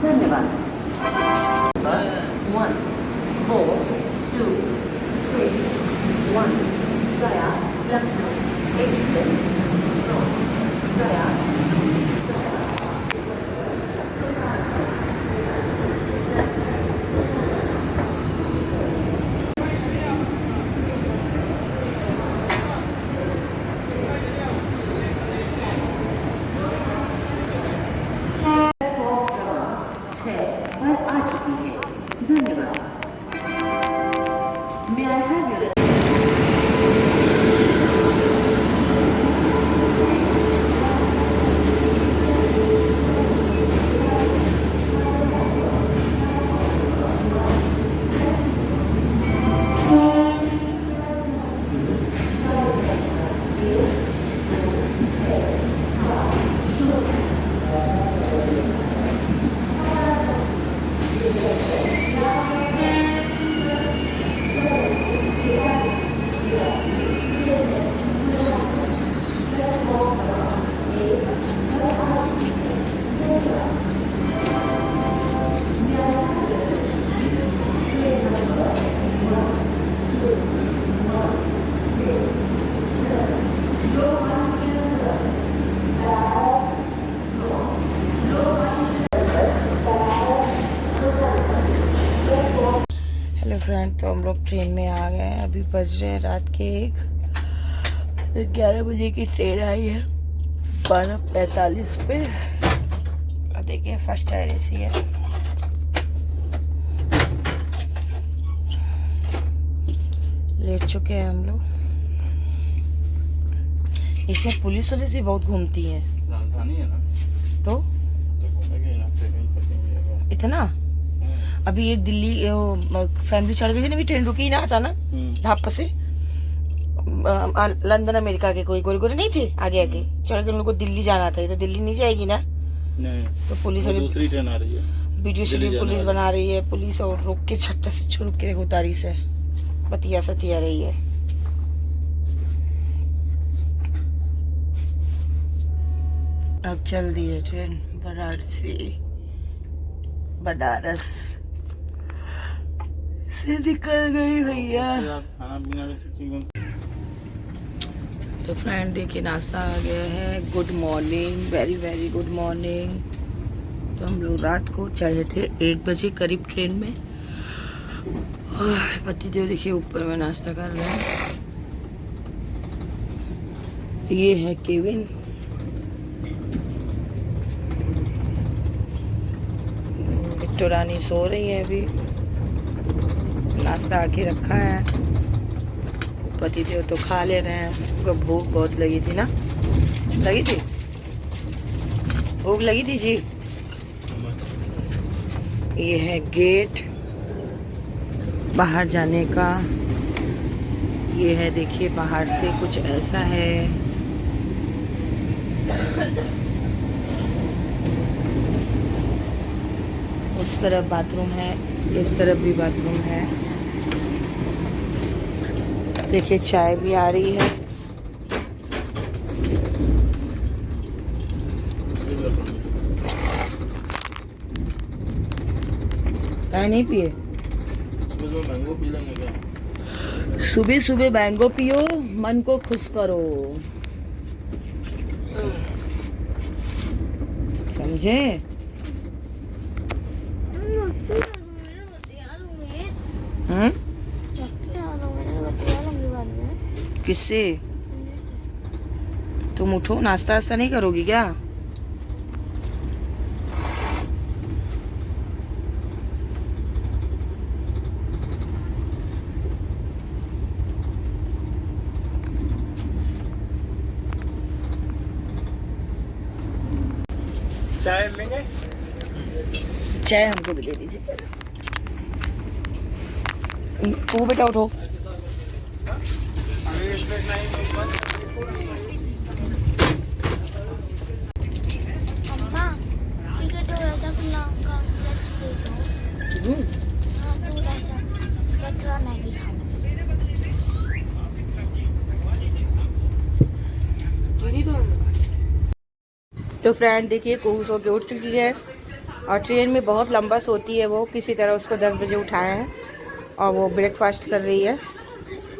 धन्यवाद। 1 4 2 6 1 गया Lucknow express from गया। धन्यवाद। May I have your hello friend, तो हम लोग ट्रेन में आ गए हैं। अभी बज रहे हैं रात के 11 बजे की ट्रेन आई है 12:45 पे। और देखिए फर्स्ट टायर एसी है। लेट चुके हैं हम लोग। इसमें पुलिस वजह से बहुत घूमती है। राजधानी है ना, तो इतना अभी एक दिल्ली फैमिली चढ़ गई थी ना, अभी ट्रेन रुकी ना अचानक धाप से। लंदन अमेरिका के कोई गोरे गोरे नहीं थे, आगे आगे चढ़ के उन लोग को दिल्ली जाना था। तो दिल्ली नहीं जाएगी ना, नहीं तो पुलिस वाली दूसरी ट्रेन आ रही है। वीडियो शेड्यूल पुलिस बना रही है। पुलिस और रोक के छट्टा से छुड़ के उतारी से बतिया सतिया रही है। अब चल दी है ट्रेन वाराणसी बनारस से निकल गई भैया। खाना पीना तो फ्रेंड देखिए नाश्ता आ गया है। Good morning, very very good morning. तो हम लोग रात को चढ़े थे 1 बजे करीब ट्रेन में। पतिदेव देखिए ऊपर में नाश्ता कर रहे हैं। ये है केविन, बिट्टू रानी सो रही है अभी। नाश्ता आके रखा है, पतिदेव तो खा ले रहे हैं। उनको भूख बहुत लगी थी ना, लगी थी भूख लगी थी जी। ये है गेट बाहर जाने का। ये है देखिए बाहर से कुछ ऐसा है। उस तरफ बाथरूम है, इस तरफ भी बाथरूम है। देखिए चाय भी आ रही है। चाय नहीं पिए? मैंगो पी लेंगे क्या? सुबह सुबह मैंगो पियो, मन को खुश करो, समझे? किससे? तुम उठो, नाश्ता वास्ता नहीं करोगी क्या? चाय लेंगे? चाय हमको भी दे दीजिए। वो बेटा उठो। अम्मा, टिकट थोड़ा सा खुला का दे दो। हाँ, थोड़ा सा। उसका थोड़ा मैगी खाना। तो फ्रेंड देखिए कोहू सो के उठ चुकी है और ट्रेन में बहुत लंबा सोती है वो। किसी तरह उसको 10 बजे उठाया है और वो ब्रेकफास्ट कर रही है।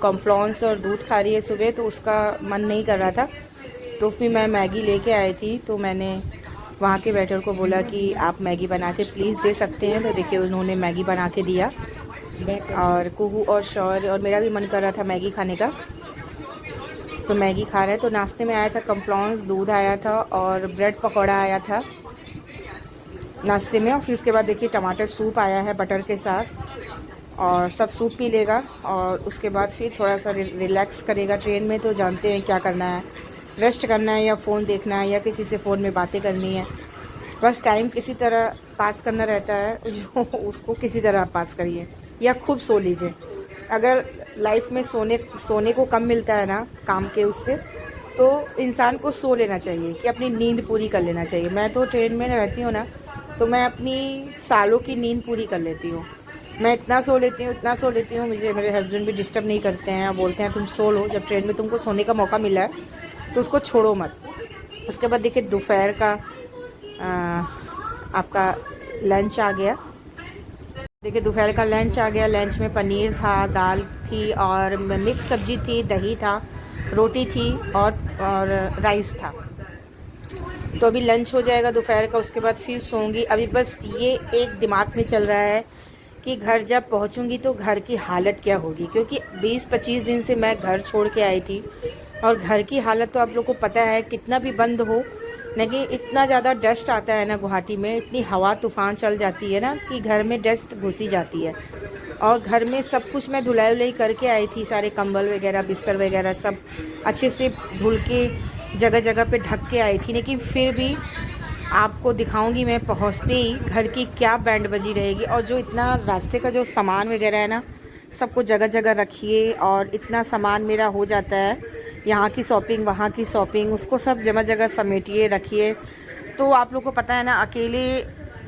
कॉर्नफ्लेक्स और दूध खा रही है सुबह, तो उसका मन नहीं कर रहा था। तो फिर मैं मैगी लेके आई थी, तो मैंने वहाँ के वेटर को बोला कि आप मैगी बना के प्लीज़ दे सकते हैं। तो देखिए उन्होंने मैगी बना के दिया और कुहू और शौर्य और मेरा भी मन कर रहा था मैगी खाने का, तो मैगी खा रहे हैं। तो नाश्ते में आया था कॉर्नफ्लेक्स, दूध आया था और ब्रेड पकौड़ा आया था नाश्ते में। और फिर उसके बाद देखिए टमाटर सूप आया है बटर के साथ और सब सूप पी लेगा और उसके बाद फिर थोड़ा सा रिलैक्स करेगा। ट्रेन में तो जानते हैं क्या करना है, रेस्ट करना है या फ़ोन देखना है या किसी से फ़ोन में बातें करनी है। बस टाइम किसी तरह पास करना रहता है, जो उसको किसी तरह पास करिए या खूब सो लीजिए। अगर लाइफ में सोने को कम मिलता है ना काम के उससे, तो इंसान को सो लेना चाहिए कि अपनी नींद पूरी कर लेना चाहिए। मैं तो ट्रेन में रहती हूँ ना, तो मैं अपनी सालों की नींद पूरी कर लेती हूँ। मैं इतना सो लेती हूँ मुझे मेरे हस्बैंड भी डिस्टर्ब नहीं करते हैं, बोलते हैं तुम सो लो। जब ट्रेन में तुमको सोने का मौका मिला है तो उसको छोड़ो मत। उसके बाद देखिए दोपहर का आपका लंच आ गया। देखिए दोपहर का लंच आ गया। लंच में पनीर था, दाल थी और मिक्स सब्जी थी, दही था, रोटी थी और राइस था। तो अभी लंच हो जाएगा दोपहर का, उसके बाद फिर सोऊंगी। अभी बस ये एक दिमाग में चल रहा है कि घर जब पहुंचूंगी तो घर की हालत क्या होगी, क्योंकि 20-25 दिन से मैं घर छोड़ के आई थी और घर की हालत तो आप लोग को पता है, कितना भी बंद हो लेकिन इतना ज़्यादा डस्ट आता है ना गुवाहाटी में, इतनी हवा तूफ़ान चल जाती है ना कि घर में डस्ट घुसी जाती है। और घर में सब कुछ मैं धुलाई उलाई करके आई थी, सारे कंबल वगैरह बिस्तर वगैरह सब अच्छे से धुल के जगह जगह पे ढक के आई थी। लेकिन फिर भी आपको दिखाऊंगी मैं पहुंचते ही घर की क्या बैंड बजी रहेगी। और जो इतना रास्ते का जो सामान वगैरह है ना, सबको जगह जगह रखिए और इतना सामान मेरा हो जाता है, यहाँ की शॉपिंग वहाँ की शॉपिंग, उसको सब जगह जगह समेटिए रखिए। तो आप लोग को पता है ना, अकेले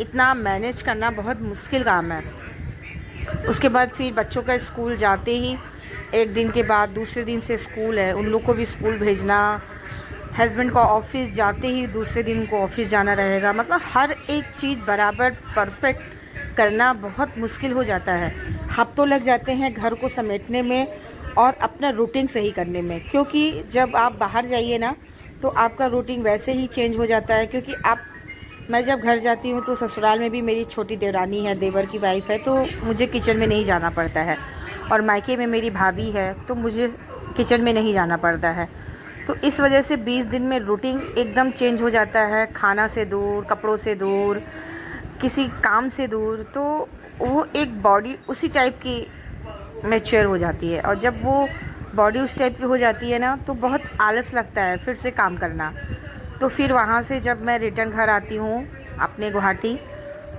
इतना मैनेज करना बहुत मुश्किल काम है। उसके बाद फिर बच्चों का स्कूल जाते ही एक दिन के बाद दूसरे दिन से स्कूल है, उन लोग को भी स्कूल भेजना, हस्बैंड को ऑफिस जाते ही दूसरे दिन उनको ऑफिस जाना रहेगा। मतलब हर एक चीज़ बराबर परफेक्ट करना बहुत मुश्किल हो जाता है। हफ्तों लग जाते हैं घर को समेटने में और अपना रूटीन सही करने में, क्योंकि जब आप बाहर जाइए ना तो आपका रूटीन वैसे ही चेंज हो जाता है। क्योंकि मैं जब घर जाती हूँ तो ससुराल में भी मेरी छोटी देवरानी है, देवर की वाइफ है, तो मुझे किचन में नहीं जाना पड़ता है। और मायके में मेरी भाभी है तो मुझे किचन में नहीं जाना पड़ता है। तो इस वजह से 20 दिन में रूटीन एकदम चेंज हो जाता है, खाना से दूर, कपड़ों से दूर, किसी काम से दूर। तो वो एक बॉडी उसी टाइप की मैच्योर हो जाती है। और जब वो बॉडी उस टाइप की हो जाती है ना, तो बहुत आलस लगता है फिर से काम करना। तो फिर वहाँ से जब मैं रिटर्न घर आती हूँ अपने गुवाहाटी,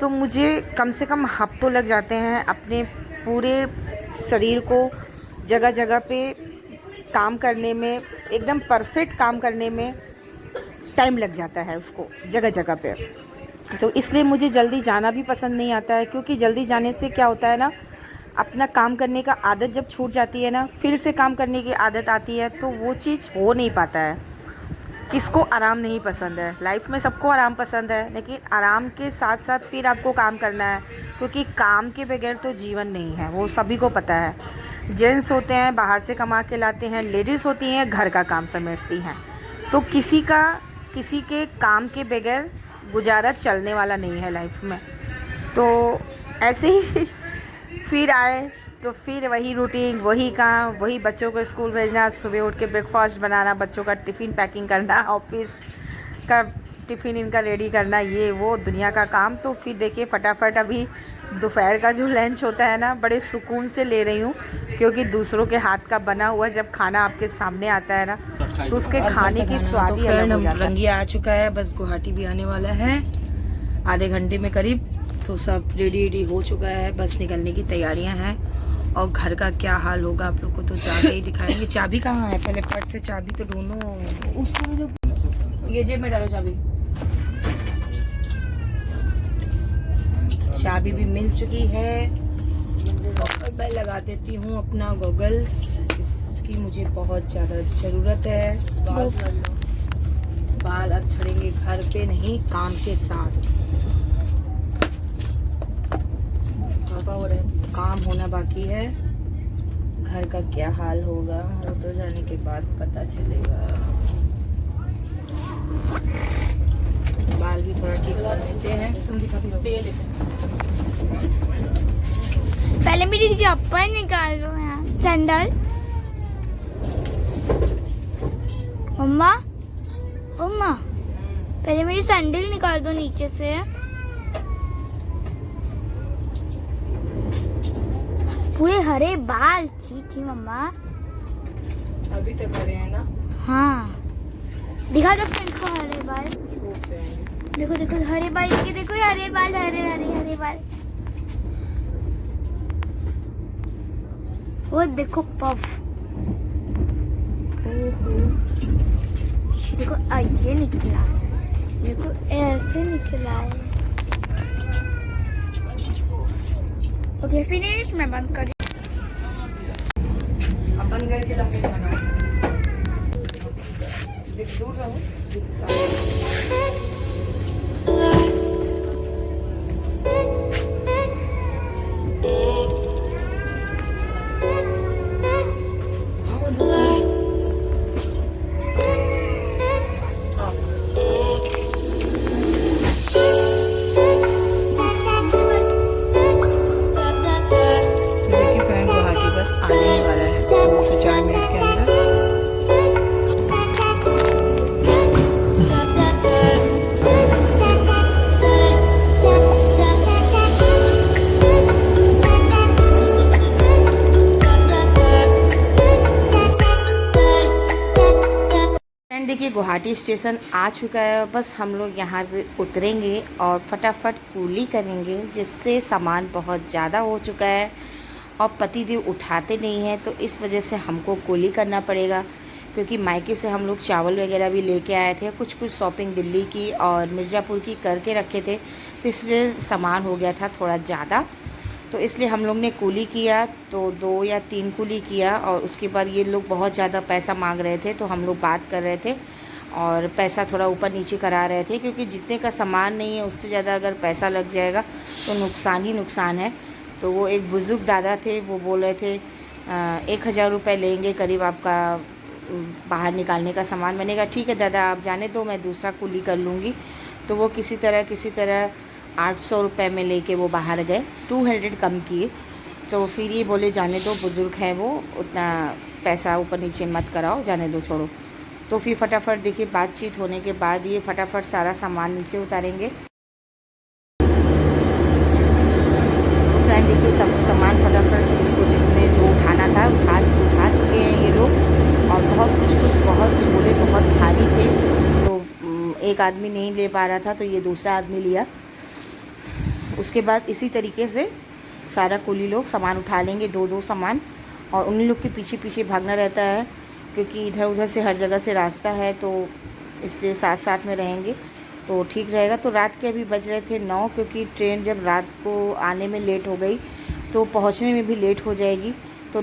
तो मुझे कम से कम हफ्तों लग जाते हैं अपने पूरे शरीर को जगह जगह पे काम करने में, एकदम परफेक्ट काम करने में टाइम लग जाता है उसको जगह जगह पे। तो इसलिए मुझे जल्दी जाना भी पसंद नहीं आता है, क्योंकि जल्दी जाने से क्या होता है ना, अपना काम करने का आदत जब छूट जाती है ना, फिर से काम करने की आदत आती है, तो वो चीज़ हो नहीं पाता है। किसको आराम नहीं पसंद है? लाइफ में सबको आराम पसंद है, लेकिन आराम के साथ साथ फिर आपको काम करना है, क्योंकि काम के बगैर तो जीवन नहीं है, वो सभी को पता है। जेंट्स होते हैं बाहर से कमा के लाते हैं, लेडीज़ होती हैं घर का काम समेटती हैं। तो किसी के काम के बगैर गुजारा चलने वाला नहीं है लाइफ में। तो ऐसे ही फिर आए तो फिर वही रूटीन, वही काम, वही बच्चों को स्कूल भेजना, सुबह उठ के ब्रेकफास्ट बनाना, बच्चों का टिफ़िन पैकिंग करना, ऑफिस का टिफ़िन इनका रेडी करना, ये वो दुनिया का काम। तो फिर देखिए फटाफट अभी दोपहर का जो लंच होता है ना, बड़े सुकून से ले रही हूँ, क्योंकि दूसरों के हाथ का बना हुआ जब खाना आपके सामने आता है ना, तो उसके खाने की स्वाद ही अलग हो जाता है। रंगिया आ चुका है, बस गुवाहाटी भी आने वाला है आधे घंटे में करीब। तो सब रेडी हो चुका है, बस निकलने की तैयारियां हैं। और घर का क्या हाल होगा आप लोग को तो जाके ही दिखाएंगे। चाबी कहाँ है? पहले पर्स से चाबी तो ढूंढो। उसमें जो ये जेब में डालो चाबी। चाबी भी मिल चुकी है। और मैं लगा देती हूँ अपना गॉगल्स, जिसकी मुझे बहुत ज़्यादा ज़रूरत है। बाल अब झड़ेंगे घर पे नहीं, काम के साथ। काम होना बाकी है। घर का क्या हाल होगा वो तो जाने के बाद पता चलेगा। बाल भी थोड़ा ठीक कर लेते हैं। तुम दिखाती रहो। पहले मेरी चप्पल निकाल दो यार, सैंडल। मम्मा मम्मा, पहले मेरी सैंडल निकाल दो नीचे से। पूरे हरे बाल। छी मम्मा। अभी तक हरे हैं ना? हाँ, दिखा दो फ्रेंड्स को हरे बाल। देखो देखो हरे बाल, ये देखो ये हरे बाल, हरे हरे हरे बाल। वो देखो पफ। देखो ऐसे निकला, देखो ऐसे निकला है। ओके फिनिश, मैं बंद कर। अपन घर के लंबे बनाओ। दूर रहो। देखिए गुवाहाटी स्टेशन आ चुका है। बस हम लोग यहाँ पे उतरेंगे और फटाफट कूली करेंगे, जिससे सामान बहुत ज़्यादा हो चुका है और पतिदेव उठाते नहीं हैं, तो इस वजह से हमको कूली करना पड़ेगा। क्योंकि मायके से हम लोग चावल वगैरह भी लेके आए थे, कुछ शॉपिंग दिल्ली की और मिर्ज़ापुर की करके रखे थे, तो इसलिए सामान हो गया था थोड़ा ज़्यादा। तो इसलिए हम लोग ने कूली किया, तो 2 या 3 कूली किया। और उसके बाद ये लोग बहुत ज़्यादा पैसा मांग रहे थे, तो हम लोग बात कर रहे थे और पैसा थोड़ा ऊपर नीचे करा रहे थे, क्योंकि जितने का सामान नहीं है उससे ज़्यादा अगर पैसा लग जाएगा तो नुकसान ही नुकसान है। तो वो एक बुज़ुर्ग दादा थे, वो बोल रहे थे 1000 रुपये लेंगे करीब आपका बाहर निकालने का सामान। मैंने कहा ठीक है दादा, आप जाने दो, मैं दूसरा कूली कर लूँगी। तो वो किसी तरह 800 रुपये में लेके वो बाहर गए, 200 कम किए। तो फिर ये बोले जाने दो, बुज़ुर्ग हैं वो, उतना पैसा ऊपर नीचे मत कराओ, जाने दो, छोड़ो। तो फिर फटाफट देखिए बातचीत होने के बाद ये फटाफट सारा सामान नीचे उतारेंगे। फ्रेंड देखिए सब सामान फटाफट उसको जिसने जो उठाना था उठा चुके हैं ये लोग। और बहुत झोले बहुत भारी थे, तो एक आदमी नहीं ले पा रहा था, तो ये दूसरा आदमी लिया। उसके बाद इसी तरीके से सारा कुली लोग सामान उठा लेंगे, 2-2 सामान, और उन्हीं लोग के पीछे पीछे भागना रहता है, क्योंकि इधर उधर से हर जगह से रास्ता है, तो इसलिए साथ साथ में रहेंगे तो ठीक रहेगा। तो रात के अभी बज रहे थे 9, क्योंकि ट्रेन जब रात को आने में लेट हो गई तो पहुंचने में भी लेट हो जाएगी। तो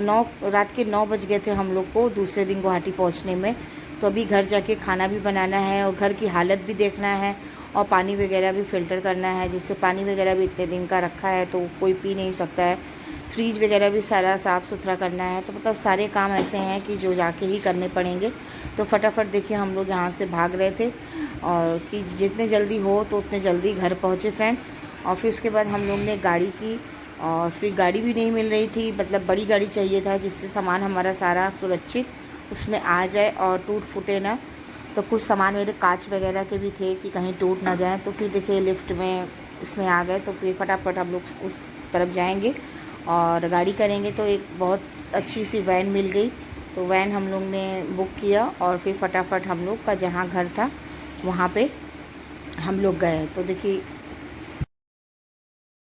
रात के 9 बज गए थे हम लोग को दूसरे दिन गुवाहाटी पहुंचने में। तो अभी घर जाके खाना भी बनाना है और घर की हालत भी देखना है और पानी वगैरह भी फ़िल्टर करना है, जिससे पानी वगैरह भी इतने दिन का रखा है तो कोई पी नहीं सकता है। फ्रीज वगैरह भी सारा साफ़ सुथरा करना है। तो मतलब सारे काम ऐसे हैं कि जो जाके ही करने पड़ेंगे। तो फटाफट देखिए हम लोग यहाँ से भाग रहे थे, और कि जितने जल्दी हो तो उतने जल्दी घर पहुँचे फ्रेंड। और फिर उसके बाद हम लोग ने गाड़ी की, और फिर गाड़ी भी नहीं मिल रही थी, मतलब बड़ी गाड़ी चाहिए था जिससे सामान हमारा सारा सुरक्षित उसमें आ जाए और टूट फूटे ना। तो कुछ सामान मेरे कांच वगैरह के भी थे कि कहीं टूट ना जाए। तो फिर देखिए लिफ्ट में इसमें आ गए, तो फिर फटाफट हम लोग उस तरफ जाएंगे और गाड़ी करेंगे। तो एक बहुत अच्छी सी वैन मिल गई, तो वैन हम लोग ने बुक किया और फिर फटाफट हम लोग का जहाँ घर था वहाँ पे हम लोग गए। तो देखिए